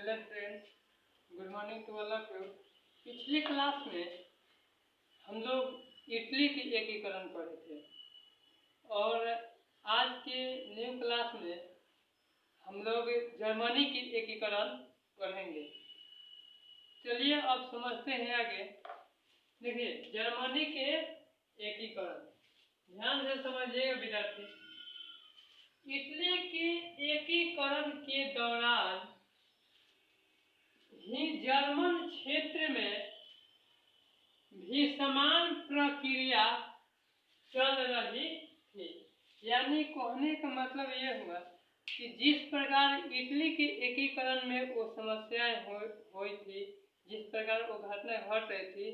Hello friends, good morning to all of you. पिछली class में हम लोग इटली की एकीकरण पढ़े थे और आज के न्यू क्लास में हम लोग जर्मनी की एकीकरण पढ़ेंगे। चलिए अब समझते हैं आगे। देखिए, जर्मनी के एकीकरण ध्यान से समझिएगा विद्यार्थी। इटली के एकीकरण के दौरान ही जर्मन क्षेत्र में भी समान प्रक्रिया चल रही थी। यानी कहने का मतलब ये हुआ कि जिस प्रकार इटली के एकीकरण में वो समस्याएं हुई थी, जिस प्रकार वो घटना घट रही थी,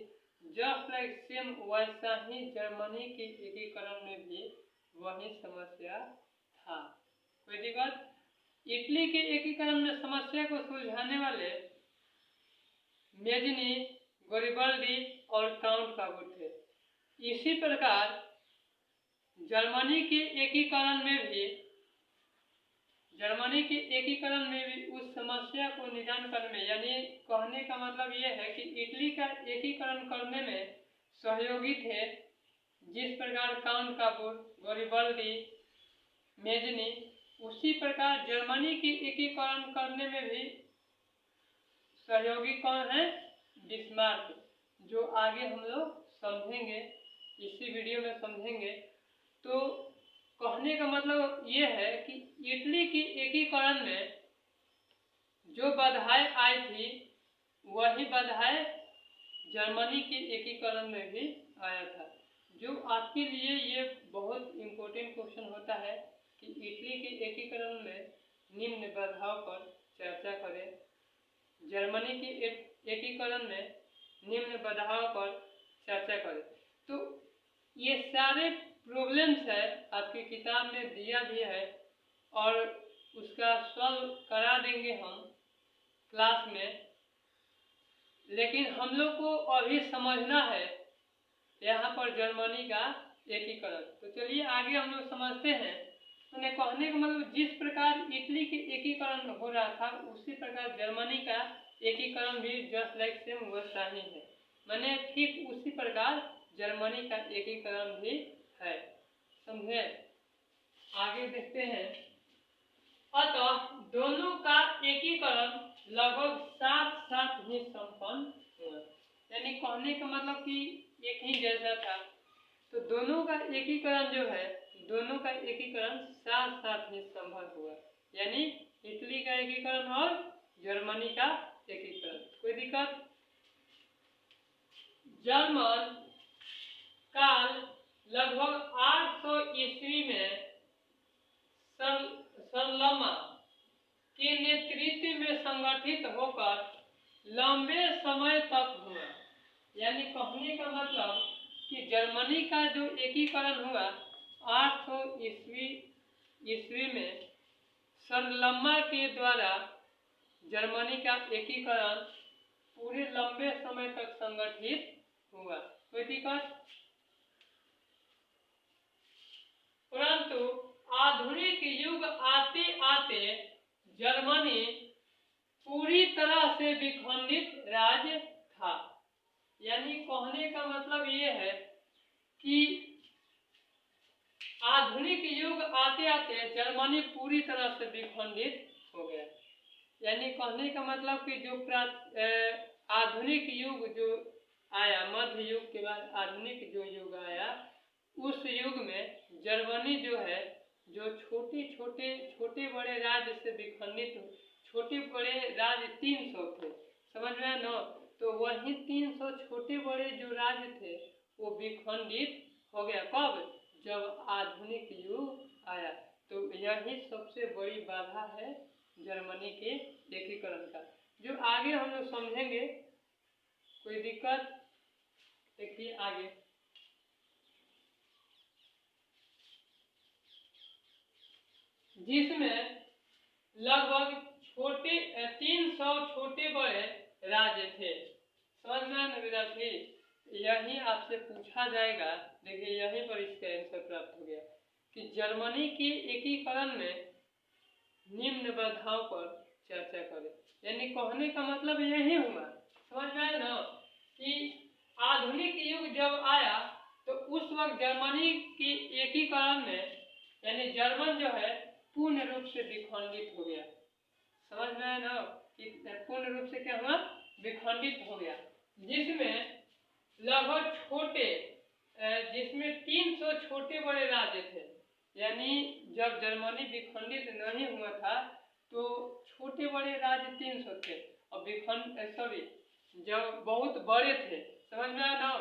जस्ट लाइक सेम वैसा ही जर्मनी के एकीकरण में भी वही समस्या था। कोई दिक्कत? इटली के एकीकरण में समस्या को सुलझाने वाले मेजनी, गरिबल्डी और काउंट काबूल थे। इसी प्रकार जर्मनी के एकीकरण में भी उस समस्या को निदान करने में, यानी कहने का मतलब ये है कि इटली का एकीकरण करने में सहयोगी थे जिस प्रकार काउंट काबूल, गरिबल्डी, मेजनी, उसी प्रकार जर्मनी की एकीकरण करने में भी सहयोगी कौन है? बिस्मार्क, जो आगे हम लोग समझेंगे, इसी वीडियो में समझेंगे। तो कहने का मतलब ये है कि इटली की एकीकरण में जो बाधाएं आई थी वही बाधाएं जर्मनी के एकीकरण में भी आया था। जो आपके लिए ये बहुत इम्पोर्टेंट क्वेश्चन होता है कि इटली के एकीकरण में निम्न बाधाओं पर चर्चा करें, जर्मनी की एकीकरण में निम्न बाधाओं पर चर्चा करें। तो ये सारे प्रॉब्लम्स है आपकी किताब में दिया भी है और उसका सॉल्व करा देंगे हम क्लास में, लेकिन हम लोग को अभी समझना है यहाँ पर जर्मनी का एकीकरण। तो चलिए आगे हम लोग समझते हैं। मैंने कहने का मतलब जिस प्रकार इटली के एकीकरण हो रहा था उसी प्रकार जर्मनी का एकीकरण भी जस्ट लाइक सेम वैसा ही है। मैंने ठीक उसी प्रकार जर्मनी का एकीकरण भी है। समझे? आगे देखते हैं। अतः दोनों का एकीकरण लगभग साथ साथ ही संपन्न हुआ। यानी कहने का मतलब कि एक ही जैसा था। तो दोनों का एकीकरण जो है, दोनों का एकीकरण साथ साथ ही संभव हुआ। यानी इटली का एकीकरण और जर्मनी का एकीकरण। कोई दिक्कत? जर्मन काल लगभग 800 ईस्वी में सरलमा के नेतृत्व में संगठित होकर लंबे समय तक हुआ। यानी कहने का मतलब कि जर्मनी का जो एकीकरण हुआ 800 ईस्वी में सरलमा के द्वारा जर्मनी का एकीकरण पूरे लंबे समय तक संगठित हुआ। कोई दिक्कत? परंतु आधुनिक युग आते आते जर्मनी पूरी तरह से विखंडित राज्य था। यानी कहने का मतलब ये है कि आधुनिक युग आते आते जर्मनी पूरी तरह से विखंडित हो गया। यानी कहने का मतलब कि जो आधुनिक युग जो आया, मध्य युग के बाद आधुनिक जो युग आया, उस युग में जर्मनी जो है, जो छोटे बड़े राज्य से विखंडित, छोटे बड़े राज्य 300 थे, समझ में ना? तो वही 300 छोटे बड़े जो राज्य थे वो विखंडित हो गया। कब? जब आधुनिक युग आया। तो यही सबसे बड़ी बाधा है जर्मनी के एकीकरण का, जो आगे हम लोग समझेंगे। कोई दिक्कत? देखिए आगे। जिसमें लगभग 300 छोटे बड़े राज्य थे। समझ में विद्यार्थी? यही आपसे पूछा जाएगा। देखिए यहीं पर इसका आंसर प्राप्त हो गया कि जर्मनी के एकीकरण में निम्न बाधाओं पर चर्चा करें। यानी कहने का मतलब यही हुआ, समझ में आया ना, कि आधुनिक युग जब आया तो उस वक्त जर्मनी के एकीकरण में यानी जर्मन जो है पूर्ण रूप से विखंडित हो गया। समझ में आया ना कि पूर्ण रूप से क्या हुआ, विखंडित हो गया, जिसमें लगभग जिसमें 300 छोटे बड़े राज्य थे। यानी जब जर्मनी विखंडित नहीं हुआ था तो छोटे बड़े राज्य 300 थे, और जब बहुत बड़े थे, समझ में आया ना,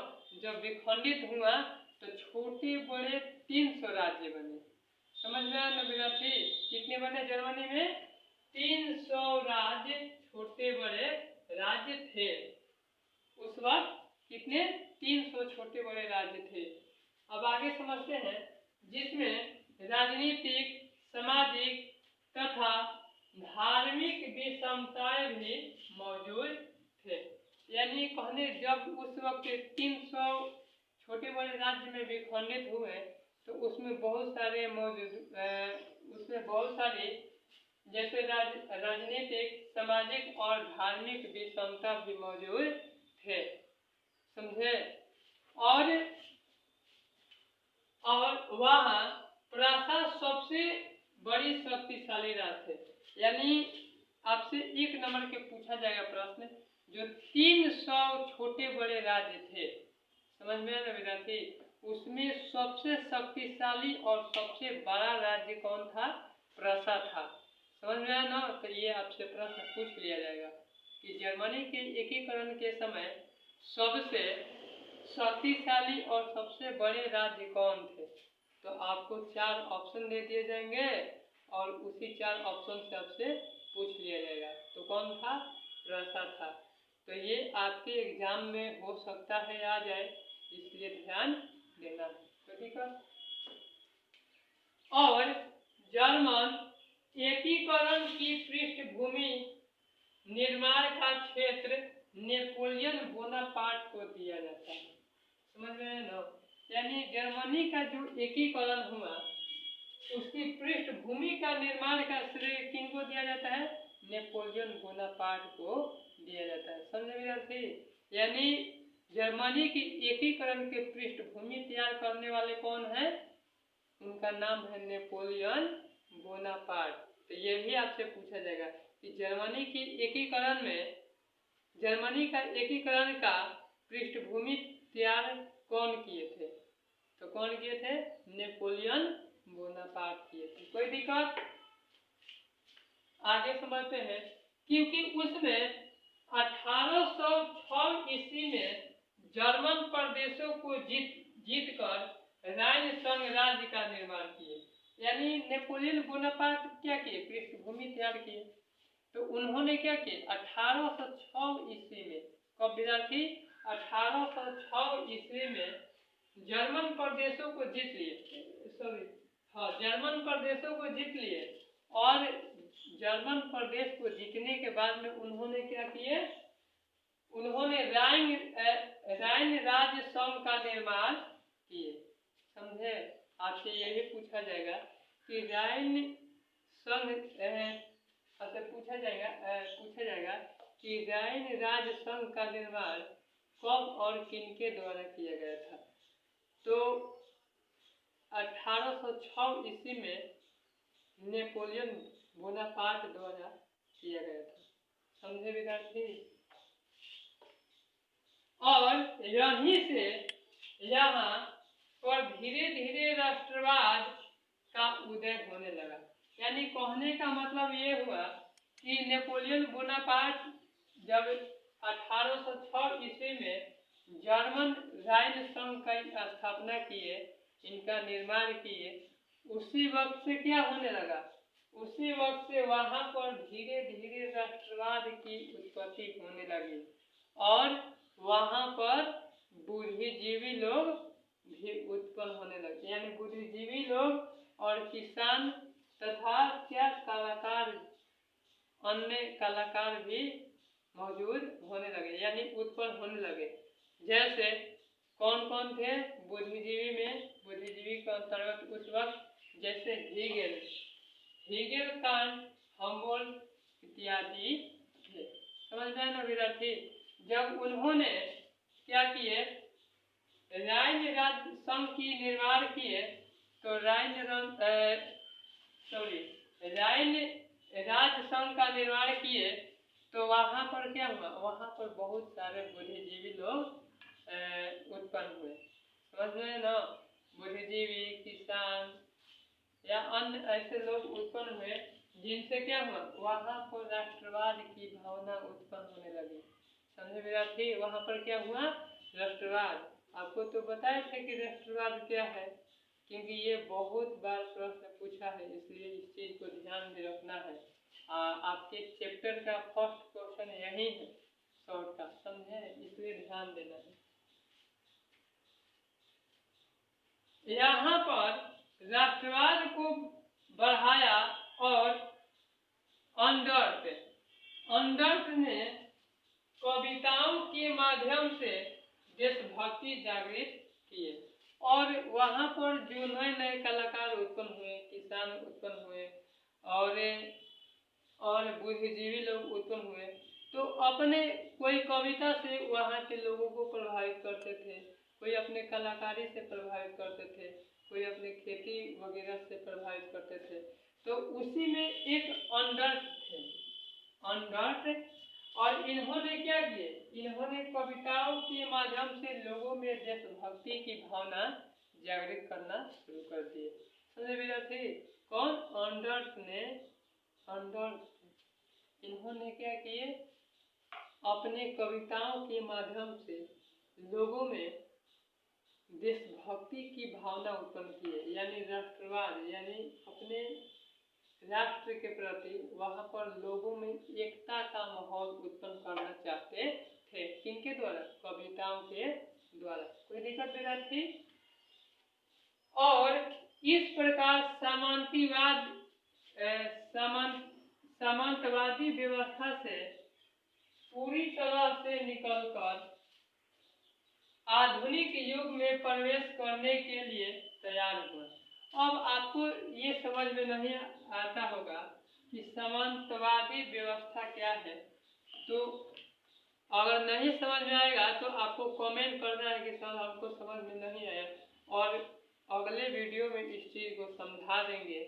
जब विखंडित हुआ तो छोटे बड़े 300 राज्य बने। समझ में आया ना विद्यार्थी, कितने बने जर्मनी में, 300 राज्य, छोटे बड़े राज्य थे उस वक्त, कितने, 300 छोटे बड़े राज्य थे। अब आगे समझते हैं, जिसमें राजनीतिक, सामाजिक तथा धार्मिक विषमताएं भी मौजूद थे। यानी कहने जब उस वक्त 300 छोटे बड़े राज्य में विखंडित हुए तो उसमें बहुत सारे जैसे राजनीतिक, सामाजिक और धार्मिक विषमता भी मौजूद थे, समझे। और वहाँ प्रासा सबसे बड़ी शक्तिशाली राज्य थे। यानी आपसे 1 नंबर के पूछा जाएगा प्रश्न, जो 300 छोटे बड़े राज्य थे, समझ में आया ना विद्यार्थी, उसमें सबसे शक्तिशाली और सबसे बड़ा राज्य कौन था, प्रासा था। समझ में आया ना, तो ये आपसे प्रश्न पूछ लिया जाएगा कि जर्मनी के एकीकरण के समय सबसे शक्तिशाली और सबसे बड़े राज्य कौन थे। तो आपको 4 ऑप्शन दे दिए जाएंगे और उसी 4 ऑप्शन से आपसे पूछ लिया जाएगा। तो कौन था, प्रासा था। तो ये आपके एग्जाम में हो सकता है आ जाए, इसलिए ध्यान देना है, तो ठीक है। और जर्मन एकीकरण की पृष्ठभूमि निर्माण का क्षेत्र नेपोलियन बोनापार्ट को दिया जाता है। समझ में ना, यानी जर्मनी का जो एकीकरण हुआ उसकी पृष्ठभूमि का निर्माण का श्रेय किनको दिया जाता है, नेपोलियन बोनापार्ट को दिया जाता है। समझे विद्यार्थी, यानी जर्मनी की एकीकरण के पृष्ठभूमि तैयार करने वाले कौन है, उनका नाम है नेपोलियन बोनापार्ट। तो ये भी आपसे पूछा जाएगा कि जर्मनी की एकीकरण में, जर्मनी का एकीकरण का पृष्ठभूमि तैयार कौन किए थे, तो कौन किए थे, नेपोलियन बोनापार्ट किए थे। कोई दिक्कत, आगे समझते हैं। क्योंकि उसमें 1806 ईस्वी में जर्मन प्रदेशों को जीत कर राइन संघ राज्य का निर्माण किए। यानी नेपोलियन बोनापार्ट क्या किए, पृष्ठभूमि तैयार किए। तो उन्होंने क्या किए, 1806 ईस्वी में, कब विद्यार्थी, 1806 ईस्वी में जर्मन प्रदेशों को जीत लिए, जर्मन प्रदेशों को जीत लिए। और जर्मन प्रदेश को जीतने के बाद में उन्होंने क्या किए, उन्होंने राइन राज्य संघ का निर्माण किए। समझे, आपसे यही पूछा जाएगा कि राइन संघ आपसे पूछा जाएगा कि राइन राज्य संघ का निर्माण कब और किनके द्वारा किया गया था। तो 1806 ईस्वी में नेपोलियन बोनापार्ट द्वारा किया गया था। समझे विद्यार्थी, और यहीं से यहाँ पर धीरे धीरे राष्ट्रवाद का उदय होने लगा। यानी कहने का मतलब ये हुआ कि नेपोलियन बोनापार्ट जब 1806 ईस्वी में जर्मन राइन संघ का स्थापना किए, इनका निर्माण किए, उसी वक्त से क्या होने लगा, उसी वक्त से वहां पर धीरे धीरे राष्ट्रवाद की उत्पत्ति होने लगी और वहां पर बुद्धिजीवी लोग भी उत्पन्न होने लगे। यानी बुद्धिजीवी लोग और किसान तथा क्या कलाकार, अन्य कलाकार भी मौजूद होने लगे, यानी उत्पन्न होने लगे। जैसे कौन कौन थे बुद्धिजीवी में, बुद्धिजीवी के अंतर्गत उस वक्त जैसे हीगेल, कांट, हम्बोल्ट इत्यादि थे। समझ में आया ना विद्यार्थी। जब उन्होंने क्या किए, राइन राज्य संघ की निर्माण किए, तो राइन राज्य संघ का निर्माण किए, तो वहाँ पर क्या हुआ, वहाँ पर बहुत सारे बुद्धिजीवी लोग उत्पन्न हुए। समझ में ना, बुद्धिजीवी, किसान या अन्य ऐसे लोग उत्पन्न हुए जिनसे क्या हुआ, वहाँ पर राष्ट्रवाद की भावना उत्पन्न होने लगी। समझे विद्यार्थी, वहाँ पर क्या हुआ, राष्ट्रवाद। आपको तो बताए थे कि राष्ट्रवाद क्या है, क्योंकि ये बहुत बार प्रश्न पूछा है, इसलिए इस चीज को ध्यान में रखना है। आपके चैप्टर का फर्स्ट क्वेश्चन यही है, शॉर्ट का, समझे, इसलिए ध्यान देना है। यहाँ पर राष्ट्रवाद को बढ़ाया और अंडर्ट ने कविताओं के माध्यम से देशभक्ति जागृत किए, और वहाँ पर जो नए नए कलाकार उत्पन्न हुए, किसान उत्पन्न हुए और बुद्धिजीवी लोग उत्पन्न हुए, तो अपने कोई कविता से वहाँ के लोगों को प्रभावित करते थे, कोई अपने कलाकारी से प्रभावित करते थे, कोई अपने खेती वगैरह से प्रभावित करते थे। तो उसी में एक अंडर्ट थे, और इन्होंने क्या किए, इन्होंने कविताओं के माध्यम से लोगों में देशभक्ति की भावना जागृत करना शुरू कर दिए। समझे विद्यार्थी, कौन, अंडर्ट इन्होंने क्या किए, अपने कविताओं के माध्यम से लोगों में देशभक्ति की भावना उत्पन्न किए, यानी राष्ट्रवाद, यानी अपने राष्ट्र के प्रति वहाँ पर लोगों में एकता का माहौल उत्पन्न करना चाहते थे। किनके द्वारा, कविताओं के द्वारा। कोई दिक्कत विद्यार्थी। और इस प्रकार सामंतवादी व्यवस्था से पूरी तरह से निकलकर आधुनिक युग में प्रवेश करने के लिए तैयार हुआ। अब आपको ये समझ में नहीं आता होगा कि सामंतवादी व्यवस्था क्या है, तो अगर नहीं समझ में आएगा तो आपको कमेंट करना है कि सर हमको समझ में नहीं आया, और अगले वीडियो में इस चीज को समझा देंगे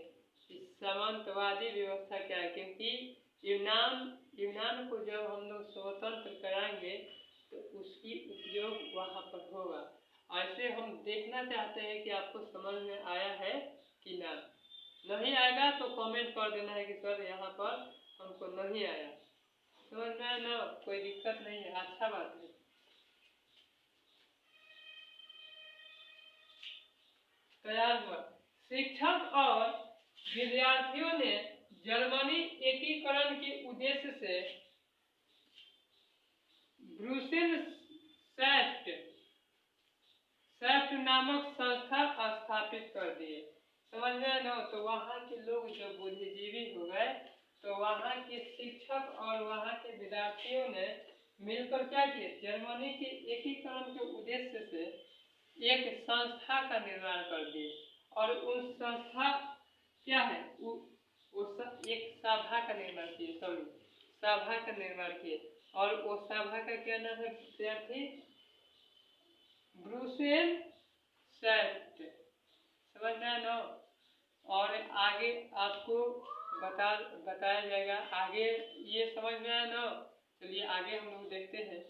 कि सामंतवादी व्यवस्था क्या है। क्योंकि यूनान को जब हम लोग स्वतंत्र कराएंगे तो उसकी उपयोग वहाँ पर होगा। ऐसे हम देखना चाहते हैं कि आपको समझ में आया है कि ना। नहीं आएगा तो कमेंट कर देना है कि सर यहाँ पर हमको नहीं आया। समझ में आया ना, कोई दिक्कत नहीं है, अच्छा बात है। तैयार हुआ। शिक्षक और विद्यार्थियों ने जर्मनी एकीकरण के उद्देश्य से ब्रुसेल्स सेफ्ट नामक संस्था स्थापित कर दिए। समझ में ना, तो वहाँ के लोग जब बुद्धिजीवी हो गए तो वहाँ के शिक्षक और वहाँ के विद्यार्थियों ने मिलकर क्या किए, जर्मनी के एकीकरण के उद्देश्य से एक संस्था का निर्माण कर दिए। और उस संस्था क्या है, एक सभा का निर्माण किए, सभा का निर्माण किए। और वो सभा का क्या नाम है विद्यार्थी, ब्रुसेल्स सेफ्ट। समझ में आया ना। और आगे आपको बताया जाएगा, आगे ये समझ में आया ना। चलिए आगे हम लोग देखते हैं।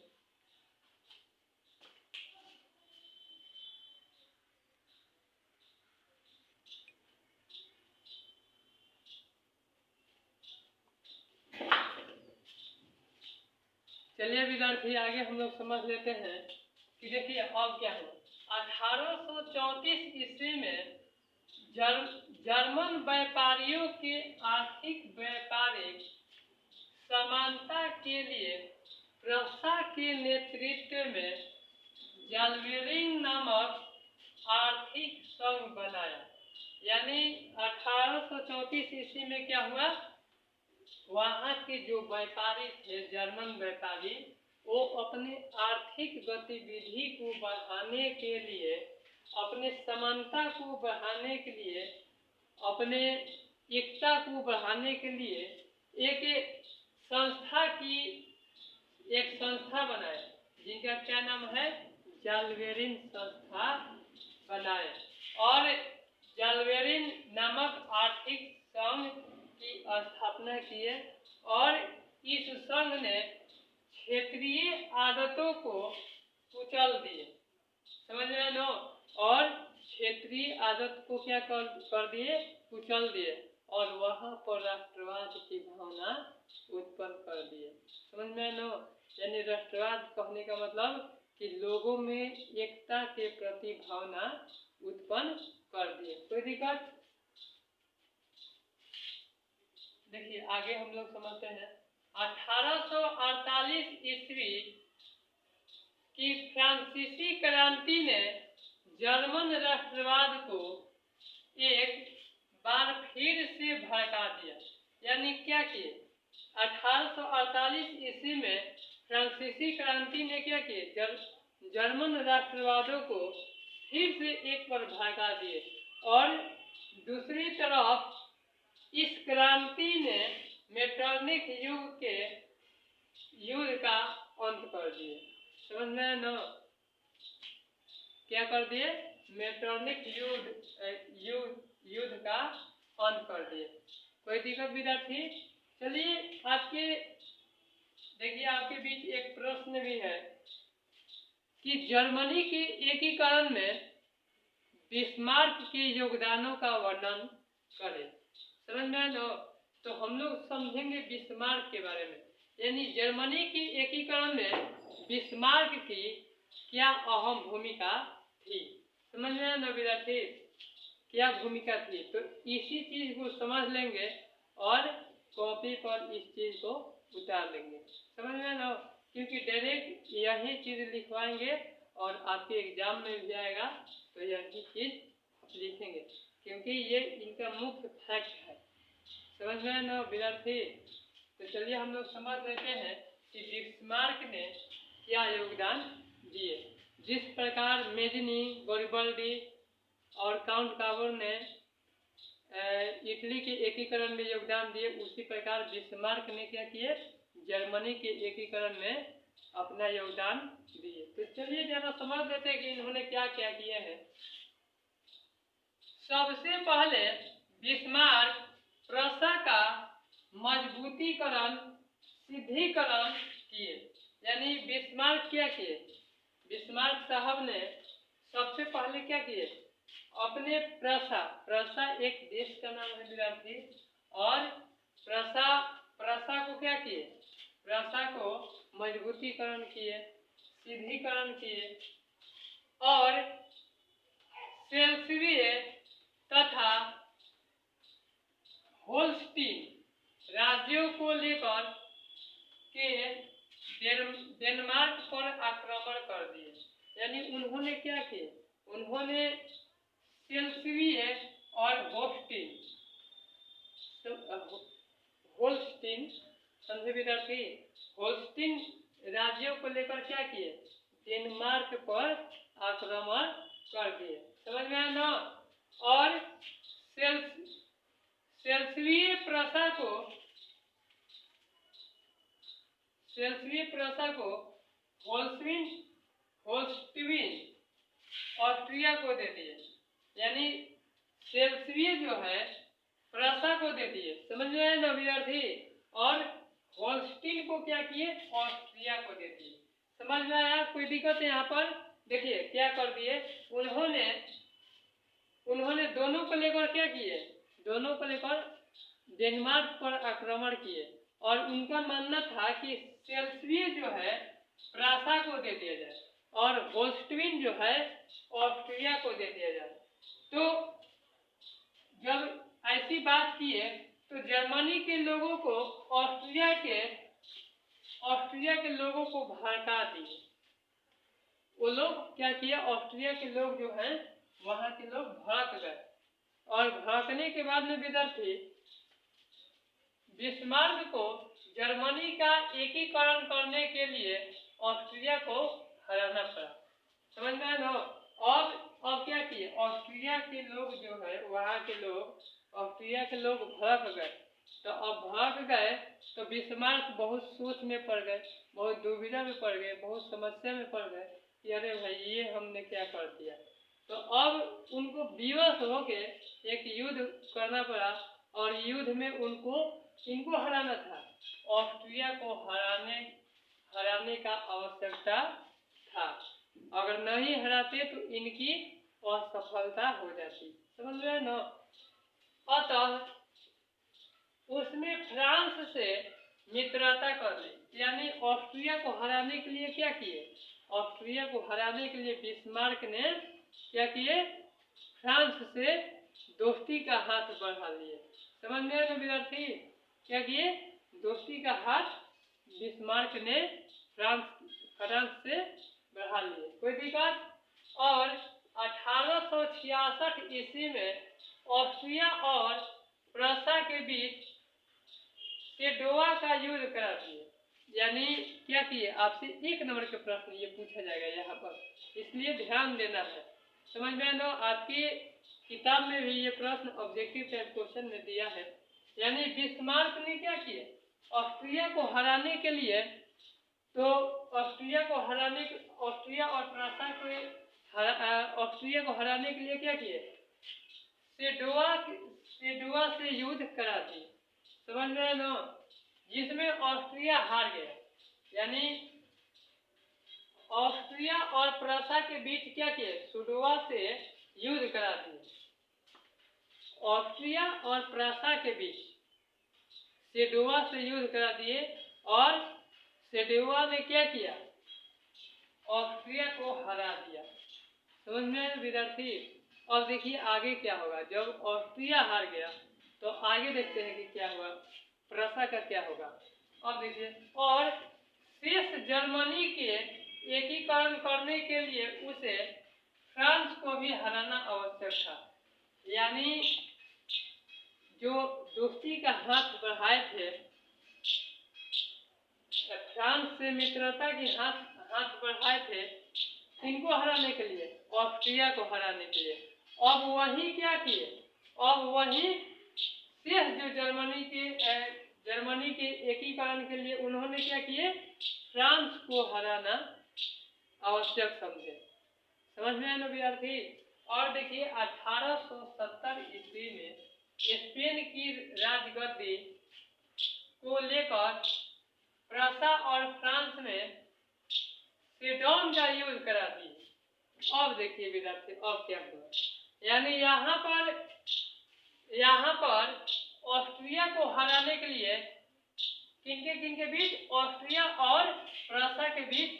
चलिए विद्यार्थी आगे हम लोग समझ लेते हैं कि देखिए अब क्या है। 1834 ईस्वी में जर्मन व्यापारियों के आर्थिक व्यापारिक समानता के लिए प्रशा के नेतृत्व में जाल्वेरिंग नामक आर्थिक संघ बनाया। यानी 1834 ईस्वी में क्या हुआ, वहाँ के जो व्यापारी थे, जर्मन व्यापारी, वो अपने आर्थिक गतिविधि को बढ़ाने के लिए, अपने समानता को बढ़ाने के लिए, अपने एकता को बढ़ाने के लिए एक संस्था की एक संस्था बनाए जिनका क्या नाम है, जाल्बेरिन संस्था बनाए और जाल्बेरिन नामक आर्थिक संघ की स्थापना किए और इस संघ ने क्षेत्रीय आदतों को कुचल दिए, समझ में लो, और क्षेत्रीय आदत को क्या कर दिए, कुचल दिए और वहां पर राष्ट्रवाद की भावना उत्पन्न कर दिए, समझ में लो। यानी राष्ट्रवाद कहने का मतलब कि लोगों में एकता के प्रति भावना उत्पन्न कर दिए। कोई दिक्कत? देखिए आगे हम लोग समझते हैं। 1848 ईस्वी की फ्रांसीसी क्रांति ने जर्मन राष्ट्रवाद को एक बार फिर से भड़का दिया। यानी क्या किए, 1848 ईस्वी में फ्रांसीसी क्रांति ने क्या किए, जर्मन राष्ट्रवादों को फिर से एक बार भड़का दिए और दूसरी तरफ इस क्रांति ने मेटरनिक युद्ध का अंत कर दिए, समझ में न, क्या कर दिए, मेटरनिक युद्ध का अंत कर दिए। कोई दिक्कत विद्यार्थी? चलिए देखिए आपके बीच एक प्रश्न भी है कि जर्मनी के एकीकरण में बिस्मार्क के योगदानों का वर्णन करें, समझ में लो। तो हम लोग समझेंगे बिस्मार्क के बारे में, यानी जर्मनी के एकीकरण में बिस्मार्क की क्या अहम भूमिका थी, समझ में लो विद्यार्थी, क्या भूमिका थी। तो इसी चीज को समझ लेंगे और कॉपी पर इस चीज को उतार लेंगे, समझ में लो, क्योंकि डायरेक्ट यही चीज लिखवाएंगे और आपके एग्जाम में भी आएगा तो यही चीज लिखेंगे, क्योंकि ये इनका मुख्य फैक्ट है, समझ में ना विद्यार्थी। तो चलिए हम लोग समझ लेते हैं कि बिस्मार्क ने क्या योगदान दिए। जिस प्रकार मेजनी, गैरिबल्डी और काउंट काबोर ने इटली के एकीकरण में योगदान दिए, उसी प्रकार बिस्मार्क ने क्या किए, जर्मनी के एकीकरण में अपना योगदान दिए। तो चलिए जरा समझ लेते हैं कि इन्होंने क्या क्या किए हैं। सबसे पहले बिस्मार्क प्रसा का मजबूतीकरण, सिद्धिकरण किए। यानी बिस्मार्क क्या किए, बिस्मार्क साहब ने सबसे पहले क्या किए, अपने प्रसा एक देश का नाम है विद्यार्थी, और प्रसा को क्या किए, प्रसा को मजबूतीकरण किए, सिद्धिकरण किए और सेल्सियस तथा होल्स्टीन राज्यों को लेकर के डेनमार्क पर आक्रमण कर दिए। यानी उन्होंने क्या किए, उन्होंने सेल्सियस और होल्स्टीन समझे विद्यार्थी, होल्स्टीन राज्यों को लेकर क्या किए, डेनमार्क पर आक्रमण कर दिए, समझ में आया ना। और सेल्सियस प्रसा को होल्स्टीन ऑस्ट्रिया को दे दिए। यानी सेल्सियस जो है प्रसा को दे दिए, समझ में आया ना विद्यार्थी, और होल्स्टीन को क्या किए, ऑस्ट्रिया को दे दिए, समझ में आया। कोई दिक्कत है यहाँ पर? देखिए क्या कर दिए, उन्होंने दोनों को लेकर क्या किए, दोनों को लेकर डेनमार्क पर आक्रमण किए और उनका मानना था कि सेल्सियस जो है प्रसा को दे दिया जाए और होल्स्टीन जो है ऑस्ट्रिया को दे दिया जाए। तो जब ऐसी बात किए तो जर्मनी के लोगों को ऑस्ट्रिया के लोगों को भड़का दिए। वो लोग क्या किया, ऑस्ट्रिया के लोग जो हैं वहां के लोग भड़क गए और भड़कने के बाद में विद्यार्थी बिस्मार्क को जर्मनी का एकीकरण करने के लिए ऑस्ट्रिया को हराना पड़ा, समझ में आया ना। अब क्या किए, ऑस्ट्रिया के लोग जो है वहां के लोग, ऑस्ट्रिया के लोग भड़क गए तो अब भाग गए तो बिस्मार्क बहुत सोच में पड़ गए, बहुत दुविधा में पड़ गए, बहुत समस्या में पड़ गए कि अरे भाई ये हमने क्या कर दिया। तो अब उनको विवश होके एक युद्ध करना पड़ा और युद्ध में इनको हराना था। ऑस्ट्रिया को हराने का आवश्यकता था। अगर नहीं हराते तो इनकी असफलता हो जाती, समझ में ना। अतः उसने फ्रांस से मित्रता कर ली, यानी ऑस्ट्रिया को हराने के लिए क्या किए, ऑस्ट्रिया को हराने के लिए बिस्मार्क ने क्या किए, फ्रांस से दोस्ती का हाथ बढ़ा लिए। समझ में आया ना विद्यार्थी, क्या किए, दोस्ती का हाथ बिस्मार्क ने फ्रांस से बढ़ा लिए, कोई दिक्कत। और 1866 ईस्वी में ऑस्ट्रिया और प्रूसिया के बीच सेडोवा का युद्ध करा दिए। यानी क्या किए, आपसे 1 नंबर के प्रश्न ये पूछा जाएगा यहाँ पर, इसलिए ध्यान देना है। समझ में आना, आपकी किताब में भी ये प्रश्न ऑब्जेक्टिव टाइप क्वेश्चन में दिया है। यानी बिस्मार्क ने क्या किए, ऑस्ट्रिया को हराने के लिए, तो ऑस्ट्रिया और प्रूसिया को ऑस्ट्रिया को हराने के लिए क्या किए, सेडोवा से युद्ध करा दिए। समझ में आया ना, जिसमें ऑस्ट्रिया हार गया। यानी ऑस्ट्रिया और प्रूसिया के बीच क्या किए, सेडोवा से युद्ध करा दिए। ऑस्ट्रिया और प्रूसिया के बीच सेडोवा से युद्ध करा दिए और सेडोवा ने क्या किया, ऑस्ट्रिया को हरा दिया। समझ में विद्यार्थी। और देखिए आगे क्या होगा, जब ऑस्ट्रिया हार गया तो आगे देखते हैं कि क्या हुआ, प्रूसिया का क्या होगा। अब देखिए, और शेष जर्मनी के एकीकरण करने के लिए उसे फ्रांस को भी हराना आवश्यक था। यानी जो दोस्ती का हाथ बढ़ाए थे, फ्रांस से मित्रता की हाथ बढ़ाए थे, इनको हराने के लिए, ऑस्ट्रिया को हराने के लिए। अब वही क्या किए, अब वही शेष जो जर्मनी के एकीकरण के लिए उन्होंने क्या किए, फ्रांस को हराना आवश्यक समझे। समझ में आया ना विद्यार्थी। और देखिए 1870 ईस्वी में स्पेन की राजगद्दी को लेकर प्रूसिया और फ्रांस में सेडोन का युद्ध करा दिए। अब देखिए विद्यार्थी, अब क्या हुआ, यानी यहाँ पर ऑस्ट्रिया को हराने के लिए किनके बीच, ऑस्ट्रिया और प्रूसिया के बीच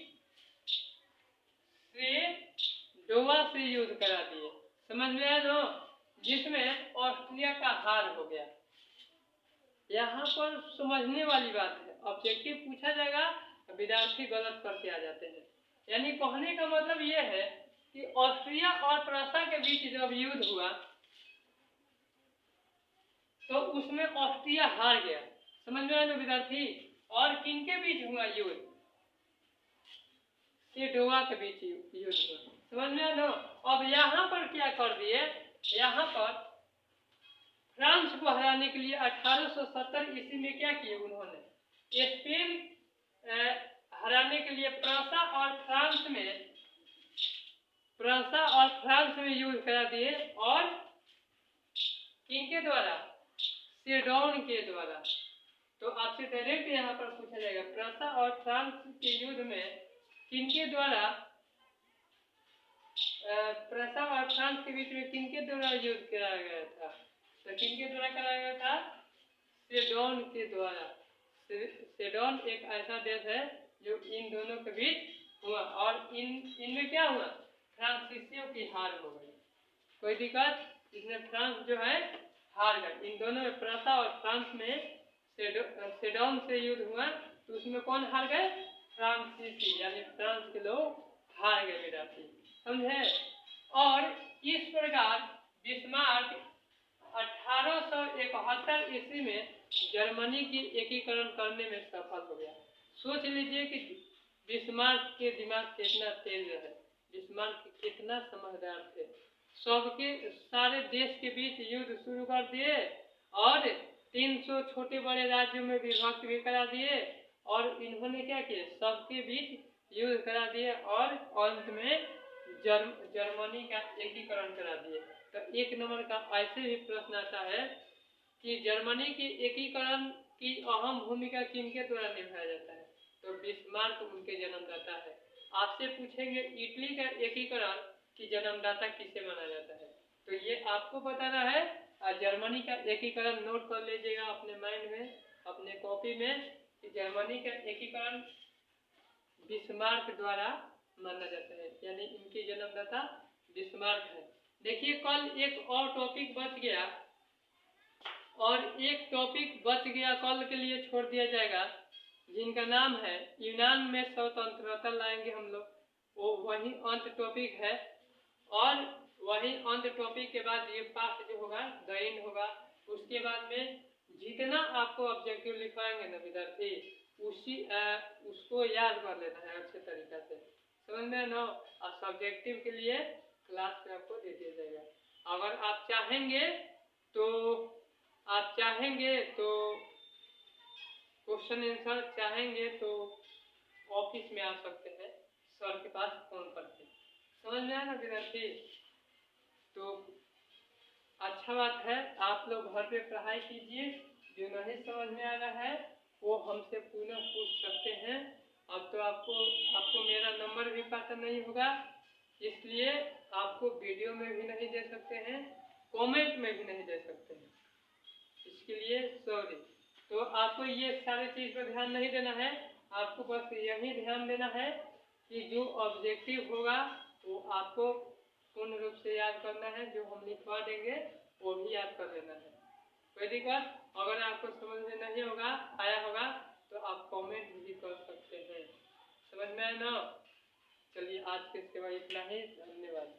सेडोवा से युद्ध करा दिए। समझ में आया ना, जिसमें ऑस्ट्रिया का हार हो गया। यहाँ पर समझने वाली बात है, ऑब्जेक्टिव पूछा जाएगा, विद्यार्थी गलत करके आ जाते हैं। यानी कहने का मतलब ये है कि ऑस्ट्रिया और प्रूसिया के बीच जब युद्ध हुआ तो उसमें ऑस्ट्रिया हार गया। समझ में आया ना विद्यार्थी। और किनके बीच हुआ युद्ध, सेडोवा के बीच युद्ध हुआ। समझ में आया ना। अब यहाँ पर क्या कर दिए, यहाँ पर फ्रांस को हराने के लिए 1870 ईस्वी में क्या किए उन्होंने, स्पेन हराने के लिए प्रूसिया और फ्रांस में युद्ध करा दिए। और किनके द्वारा, सेडोन के द्वारा। तो आपसे डायरेक्ट यहाँ पर पूछा जाएगा, प्रूसिया और फ्रांस के युद्ध में किनके द्वारा, प्रूसिया और फ्रांस के बीच में किनके द्वारा युद्ध कराया गया था, तो किनके द्वारा कराया गया था, सेडोन के द्वारा। सेडोन एक ऐसा देश है जो इन दोनों के बीच हुआ और इनमें क्या हुआ, फ्रांसीसियों की हार हो गई। कोई दिक्कत, इसमें फ्रांस जो है हार गए। इन दोनों में, प्रूसिया और फ्रांस में सेडोन से युद्ध हुआ तो उसमें कौन हार गए, फ्रांसीसी, यानी फ्रांस के लोग हार गए विद्यार्थी, समझे। और इस प्रकार बिस्मार्क 1871 ईस्वी में जर्मनी की एकीकरण करने में सफल हो गया। सोच लीजिए कि बिस्मार्क के दिमाग कितना तेज है, बिस्मार्क कितना समझदार थे। सबके सारे देश के बीच युद्ध शुरू कर दिए और 300 छोटे बड़े राज्यों में विभक्त भी करा दिए और इन्होंने क्या किया, सबके बीच युद्ध करा दिए और अंत में जर्मनी का एकीकरण करा दिए। तो 1 नंबर का ऐसे भी प्रश्न आता है कि जर्मनी के एकीकरण की अहम भूमिका किनके द्वारा निभाया जाता है, तो बिस्मार्क उनके जन्मदाता है। आपसे पूछेंगे इटली का एकीकरण की जन्मदाता किसे माना जाता है, तो ये आपको बताना है। और जर्मनी का एकीकरण नोट कर लीजिएगा अपने माइंड में, अपने कॉपी में, कि जर्मनी का एकीकरण बिस्मार्क द्वारा माना जाता है, यानी इनके जन्मदाता बिस्मार्क है। देखिए कल एक और टॉपिक बच गया, और एक टॉपिक बच गया कल के लिए छोड़ दिया जाएगा, जिनका नाम है यूनान में स्वतंत्रता लाएंगे हम लोग, वो वही अंत टॉपिक है। और वही अंत टॉपिक के बाद ये पाठ जो होगा दैन होगा। उसके बाद में जितना आपको ऑब्जेक्टिव लिखवाएंगे ना विद्यार्थी, उसको याद कर लेना है अच्छे तरीका से, समझ में ना। और सब्जेक्टिव के लिए क्लास में आपको दे दिया जाएगा। अगर आप चाहेंगे तो क्वेश्चन आंसर चाहेंगे तो ऑफिस में आ सकते हैं, सर के पास फोन करके। समझ में आया ना विद्यार्थी? तो अच्छा बात है, आप लोग घर पे पढ़ाई कीजिए। जो नहीं समझ में आ रहा है वो हमसे पुनः पूछ सकते हैं। अब तो आपको मेरा नंबर भी पता नहीं होगा, इसलिए आपको वीडियो में भी नहीं दे सकते हैं, कमेंट में भी नहीं दे सकते हैं, इसके लिए सॉरी। तो आपको ये सारी चीज पर ध्यान नहीं देना है, आपको बस यही ध्यान देना है कि जो ऑब्जेक्टिव होगा वो आपको पूर्ण रूप से याद करना है, जो हम लिखवा देंगे वो भी याद कर लेना है। कोई दिक्कत? अगर आपको समझ में नहीं आया होगा तो आप कमेंट भी कर सकते हैं। समझ में आया ना? चलिए आज के सिवा इतना ही, धन्यवाद।